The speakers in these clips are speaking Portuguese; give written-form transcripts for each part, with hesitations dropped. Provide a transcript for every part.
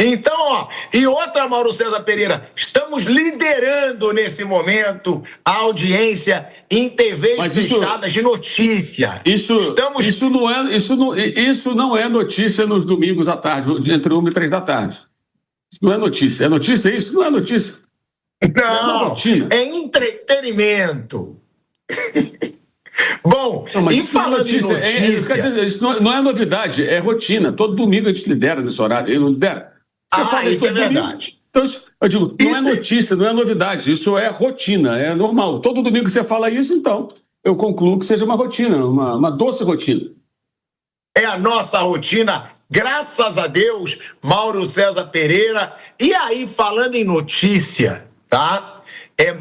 Então, ó, e outra, Mauro César Pereira, estamos liderando nesse momento a audiência em TVs fechadas de notícia. Isso não é notícia nos domingos à tarde, entre 1 e 3 da tarde. Isso não é notícia. É notícia isso? Não é notícia. Não, é entretenimento. Bom, e falando em notícia... Isso não é novidade, é rotina. Todo domingo a gente lidera nesse horário. Ele não lidera. Isso é verdade. Então, eu digo, não é notícia, não é novidade. Isso é rotina, é normal. Todo domingo você fala isso, então eu concluo que seja uma rotina, uma doce rotina. É a nossa rotina, graças a Deus, Mauro César Pereira. E aí, falando em notícia, tá?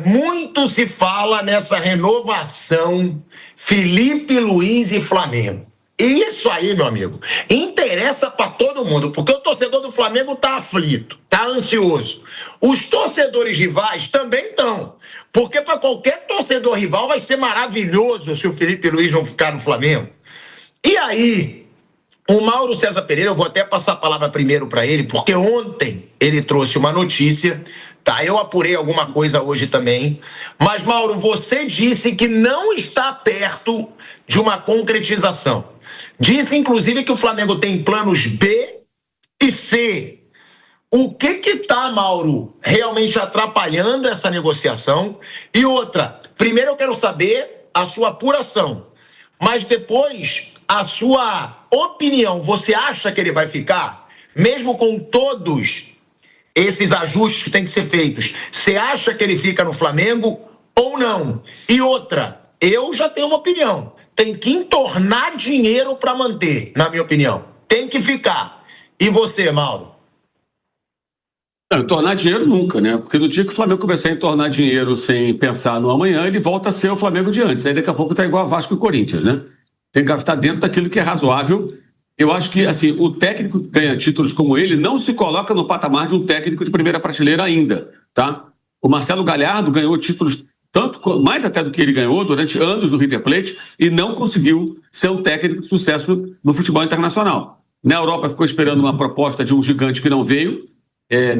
Muito se fala nessa renovação Felipe Luiz e Flamengo. E isso aí, meu amigo, interessa para todo mundo, porque o torcedor do Flamengo tá aflito, tá ansioso. Os torcedores rivais também estão, porque para qualquer torcedor rival vai ser maravilhoso se o Felipe Luiz não ficar no Flamengo. E aí, o Mauro César Pereira, eu vou até passar a palavra primeiro para ele, porque ontem ele trouxe uma notícia, tá? Eu apurei alguma coisa hoje também. Mas, Mauro, você disse que não está perto de uma concretização. Disse, inclusive, que o Flamengo tem planos B e C. O que está, Mauro, realmente atrapalhando essa negociação? E outra, primeiro eu quero saber a sua apuração, mas depois a sua opinião. Você acha que ele vai ficar, mesmo com todos esses ajustes que têm que ser feitos? Você acha que ele fica no Flamengo ou não? E outra, eu já tenho uma opinião. Tem que entornar dinheiro para manter, na minha opinião. Tem que ficar. E você, Mauro? Não, entornar dinheiro nunca, né? Porque no dia que o Flamengo começar a entornar dinheiro sem pensar no amanhã, ele volta a ser o Flamengo de antes. Aí daqui a pouco tá igual a Vasco e Corinthians, né? Tem que estar dentro daquilo que é razoável. Eu acho que, assim, o técnico que ganha títulos como ele não se coloca no patamar de um técnico de primeira prateleira ainda, tá? O Marcelo Galhardo ganhou títulos tanto, mais até do que ele ganhou durante anos no River Plate e não conseguiu ser um técnico de sucesso no futebol internacional. Na Europa ficou esperando uma proposta de um gigante que não veio,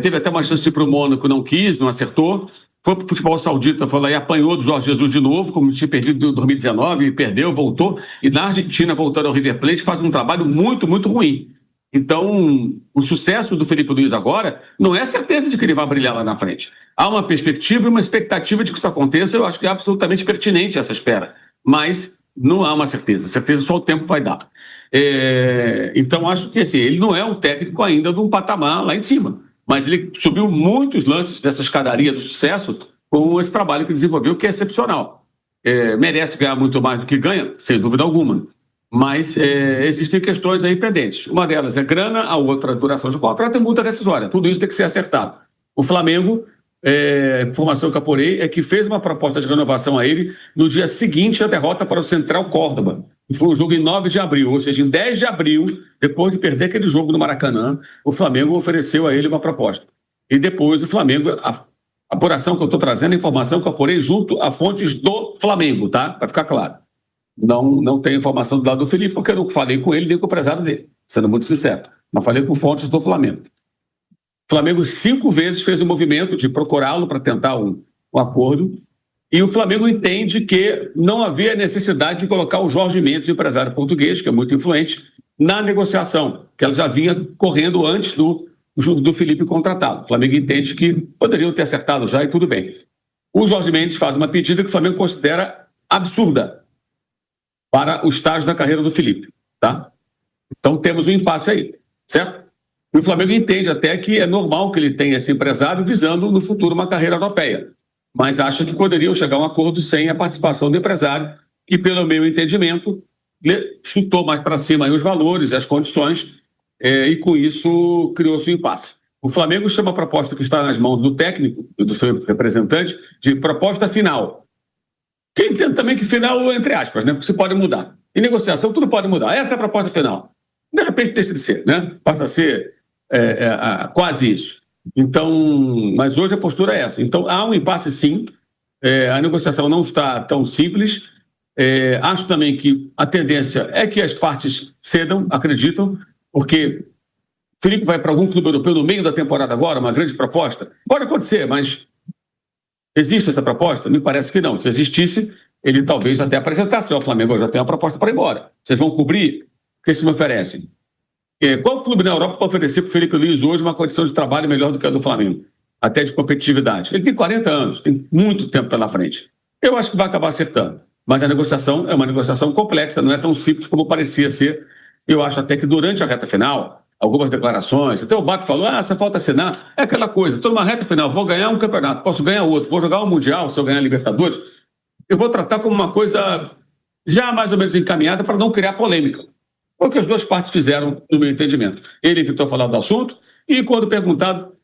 teve até uma chance para o Mônaco, não quis, não acertou. Foi para o futebol saudita, foi lá e apanhou do Jorge Jesus de novo, como tinha perdido em 2019, e perdeu, voltou. E na Argentina, voltando ao River Plate, faz um trabalho muito, muito ruim. Então, o sucesso do Felipe Luiz agora não é certeza de que ele vai brilhar lá na frente. Há uma perspectiva e uma expectativa de que isso aconteça. Eu acho que é absolutamente pertinente essa espera. Mas não há uma certeza. Certeza só o tempo vai dar. Então, acho que assim, ele não é um técnico ainda de um patamar lá em cima. Mas ele subiu muitos lances dessa escadaria do sucesso com esse trabalho que desenvolveu, que é excepcional. Merece ganhar muito mais do que ganha, sem dúvida alguma. Mas existem questões aí pendentes. Uma delas é grana, a outra duração de contrato e multa rescisória. Tudo isso tem que ser acertado. O Flamengo, a informação que eu apurei é que fez uma proposta de renovação a ele no dia seguinte à derrota para o Central Córdoba. E foi um jogo em 9 de abril, ou seja, em 10 de abril, depois de perder aquele jogo no Maracanã, o Flamengo ofereceu a ele uma proposta. E depois o Flamengo, a apuração que eu estou trazendo, a informação que eu apurei junto a fontes do Flamengo, tá? Vai ficar claro. Não tenho informação do lado do Felipe, porque eu não falei com ele nem com o empresário dele, sendo muito sincero. Mas falei com fontes do Flamengo. O Flamengo 5 vezes fez um movimento de procurá-lo para tentar um acordo, e o Flamengo entende que não havia necessidade de colocar o Jorge Mendes, o empresário português, que é muito influente, na negociação, que ela já vinha correndo antes do Felipe contratado. O Flamengo entende que poderiam ter acertado já e tudo bem. O Jorge Mendes faz uma pedida que o Flamengo considera absurda para o estágio da carreira do Felipe, tá? Então temos um impasse aí, certo? E o Flamengo entende até que é normal que ele tenha esse empresário visando no futuro uma carreira europeia, mas acha que poderiam chegar a um acordo sem a participação do empresário, que pelo meu entendimento chutou mais para cima aí os valores e as condições, e com isso criou-se um impasse. O Flamengo chama a proposta que está nas mãos do técnico e do seu representante de proposta final. Quem entende também que final, entre aspas, né? Porque se pode mudar. Em negociação, tudo pode mudar. Essa é a proposta final. De repente, deixa de ser, né? Passa a ser quase isso. Então, mas hoje a postura é essa. Então, há um impasse, sim. A negociação não está tão simples. Acho também que a tendência é que as partes cedam, acreditam, porque Felipe vai para algum clube europeu no meio da temporada agora, uma grande proposta? Pode acontecer, mas existe essa proposta? Me parece que não. Se existisse, ele talvez até apresentasse ao Flamengo. Eu já tenho uma proposta para ir embora. Vocês vão cobrir? O que vocês me oferecem? Qual clube na Europa pode oferecer para o Felipe Luiz hoje uma condição de trabalho melhor do que a do Flamengo? Até de competitividade. Ele tem 40 anos, tem muito tempo pela frente. Eu acho que vai acabar acertando. Mas a negociação é uma negociação complexa, não é tão simples como parecia ser. Eu acho até que durante a reta final, algumas declarações, até o Baco falou, só falta assinar, é aquela coisa, estou numa reta final, vou ganhar um campeonato, posso ganhar outro, vou jogar um Mundial, se eu ganhar a Libertadores, eu vou tratar como uma coisa já mais ou menos encaminhada para não criar polêmica. Foi o que as duas partes fizeram no meu entendimento. Ele evitou falar do assunto e quando perguntado,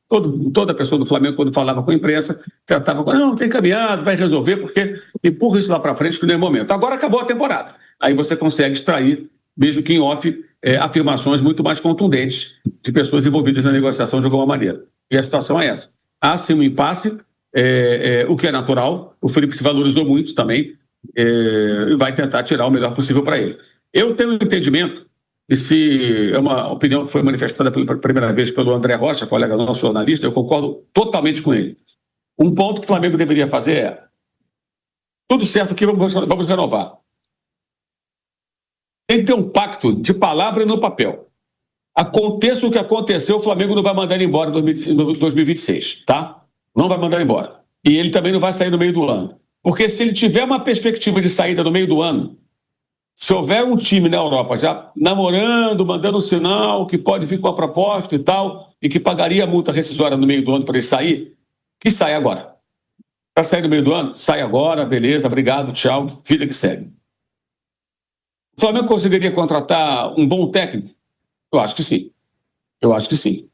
toda pessoa do Flamengo, quando falava com a imprensa, tratava com, não, tem caminhado, vai resolver, porque empurra isso lá para frente que não é momento. Agora acabou a temporada. Aí você consegue extrair, mesmo que em off, afirmações muito mais contundentes de pessoas envolvidas na negociação de alguma maneira. E a situação é essa. Há sim um impasse, o que é natural. O Felipe se valorizou muito também e vai tentar tirar o melhor possível para ele. Eu tenho um entendimento, e se é uma opinião que foi manifestada pela primeira vez pelo André Rocha, colega nosso jornalista, eu concordo totalmente com ele. Um ponto que o Flamengo deveria fazer é tudo certo aqui, vamos renovar. Tem que ter um pacto de palavra e no papel. Aconteça o que aconteceu, o Flamengo não vai mandar ele embora em 2026, tá? Não vai mandar ele embora. E ele também não vai sair no meio do ano. Porque se ele tiver uma perspectiva de saída no meio do ano, se houver um time na Europa já namorando, mandando um sinal que pode vir com uma proposta e tal, e que pagaria a multa rescisória no meio do ano para ele sair, que saia agora. Para sair no meio do ano, sai agora, beleza, obrigado, tchau, vida que segue. O Flamengo conseguiria contratar um bom técnico? Eu acho que sim. Eu acho que sim.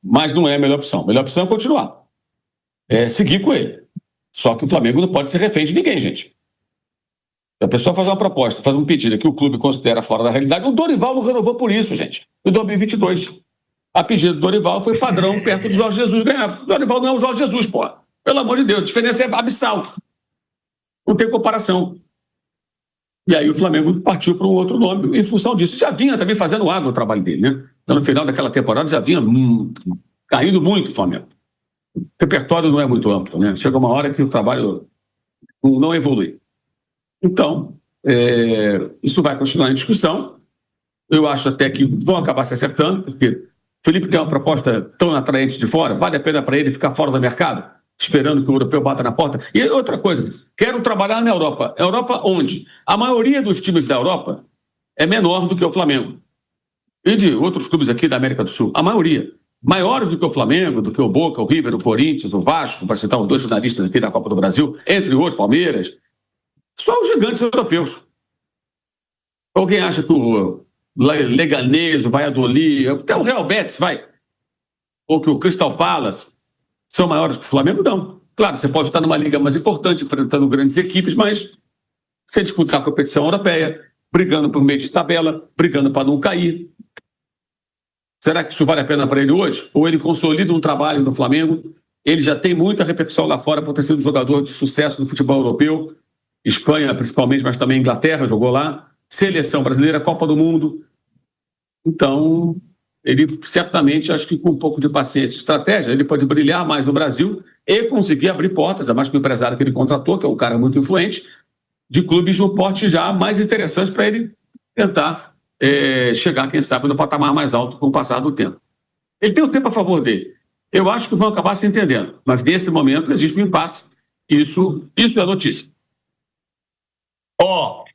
Mas não é a melhor opção. A melhor opção é continuar. É seguir com ele. Só que o Flamengo não pode ser refém de ninguém, gente. Se a pessoa faz uma proposta, faz um pedido que o clube considera fora da realidade, o Dorival não renovou por isso, gente. Em 2022. A pedido do Dorival foi padrão perto do Jorge Jesus ganhar. O Dorival não é o Jorge Jesus, pô. Pelo amor de Deus, a diferença é abissal. Não tem comparação. E aí o Flamengo partiu para um outro nome em função disso. Já vinha também fazendo água o trabalho dele, né? Então, no final daquela temporada já vinha caindo muito o Flamengo. O repertório não é muito amplo, né? Chega uma hora que o trabalho não evolui. Então, isso vai continuar em discussão. Eu acho até que vão acabar se acertando, porque o Felipe tem uma proposta tão atraente de fora, vale a pena para ele ficar fora do mercado, esperando que o europeu bata na porta. E outra coisa, quero trabalhar na Europa. Europa onde? A maioria dos times da Europa é menor do que o Flamengo. E de outros clubes aqui da América do Sul. A maioria. Maiores do que o Flamengo, do que o Boca, o River, o Corinthians, o Vasco, para citar os dois finalistas aqui da Copa do Brasil, entre outros, Palmeiras. Só os gigantes europeus. Alguém acha que o Leganés, o Valladolid, até o Real Betis, ou que o Crystal Palace são maiores que o Flamengo? Não. Claro, você pode estar numa liga mais importante, enfrentando grandes equipes, mas você disputar a competição europeia, brigando por meio de tabela, brigando para não cair. Será que isso vale a pena para ele hoje? Ou ele consolida um trabalho no Flamengo? Ele já tem muita repercussão lá fora por ter sido um jogador de sucesso no futebol europeu, Espanha principalmente, mas também Inglaterra, jogou lá, seleção brasileira, Copa do Mundo. Então, ele certamente, acho que com um pouco de paciência e estratégia, ele pode brilhar mais no Brasil e conseguir abrir portas, ainda mais que o empresário que ele contratou, que é um cara muito influente, de clubes no porte já mais interessantes para ele tentar chegar, quem sabe, no patamar mais alto com o passar do tempo. Ele tem o tempo a favor dele. Eu acho que vão acabar se entendendo, mas nesse momento existe um impasse. Isso é notícia.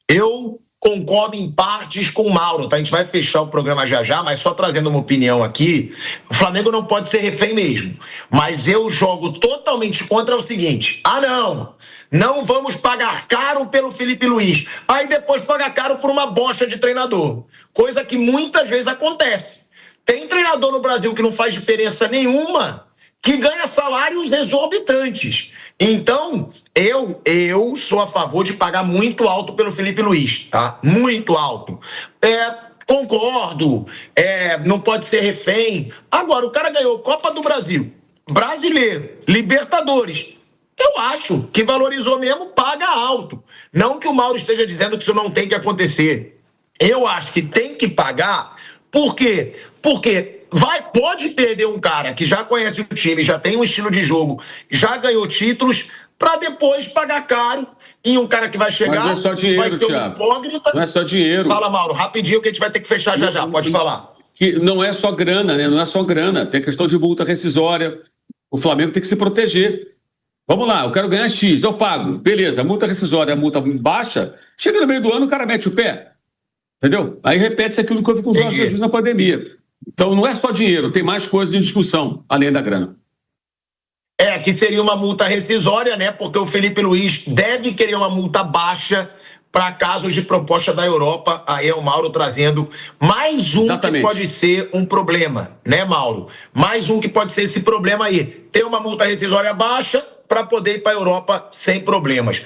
Eu concordo em partes com o Mauro, tá? A gente vai fechar o programa já, mas só trazendo uma opinião aqui, o Flamengo não pode ser refém mesmo, mas eu jogo totalmente contra o seguinte, não vamos pagar caro pelo Felipe Luiz, aí depois pagar caro por uma bosta de treinador, coisa que muitas vezes acontece. Tem treinador no Brasil que não faz diferença nenhuma, que ganha salários exorbitantes. Então, eu sou a favor de pagar muito alto pelo Felipe Luiz, tá? Muito alto. Concordo, não pode ser refém. Agora, o cara ganhou Copa do Brasil, Brasileiro, Libertadores. Eu acho que valorizou mesmo, paga alto. Não que o Mauro esteja dizendo que isso não tem que acontecer. Eu acho que tem que pagar Por quê? Porque pode perder um cara que já conhece o time, já tem um estilo de jogo, já ganhou títulos, para depois pagar caro em um cara que vai chegar, mas não é só dinheiro, vai ser um hipócrita. Não é só dinheiro. Fala, Mauro, rapidinho que a gente vai ter que fechar já, pode falar. Que não é só grana, né? Não é só grana, tem a questão de multa rescisória. O Flamengo tem que se proteger. Vamos lá, eu quero ganhar X, eu pago. Beleza, multa rescisória, multa baixa. Chega no meio do ano, o cara mete o pé. Entendeu? Aí repete-se aquilo que houve com os nossos Jesus na pandemia. Então não é só dinheiro, tem mais coisas em discussão, além da grana. Que seria uma multa rescisória, né? Porque o Felipe Luiz deve querer uma multa baixa para casos de proposta da Europa. Aí é o Mauro trazendo mais um que pode ser um problema, né, Mauro? Mais um que pode ser esse problema aí. Ter uma multa rescisória baixa para poder ir para a Europa sem problemas.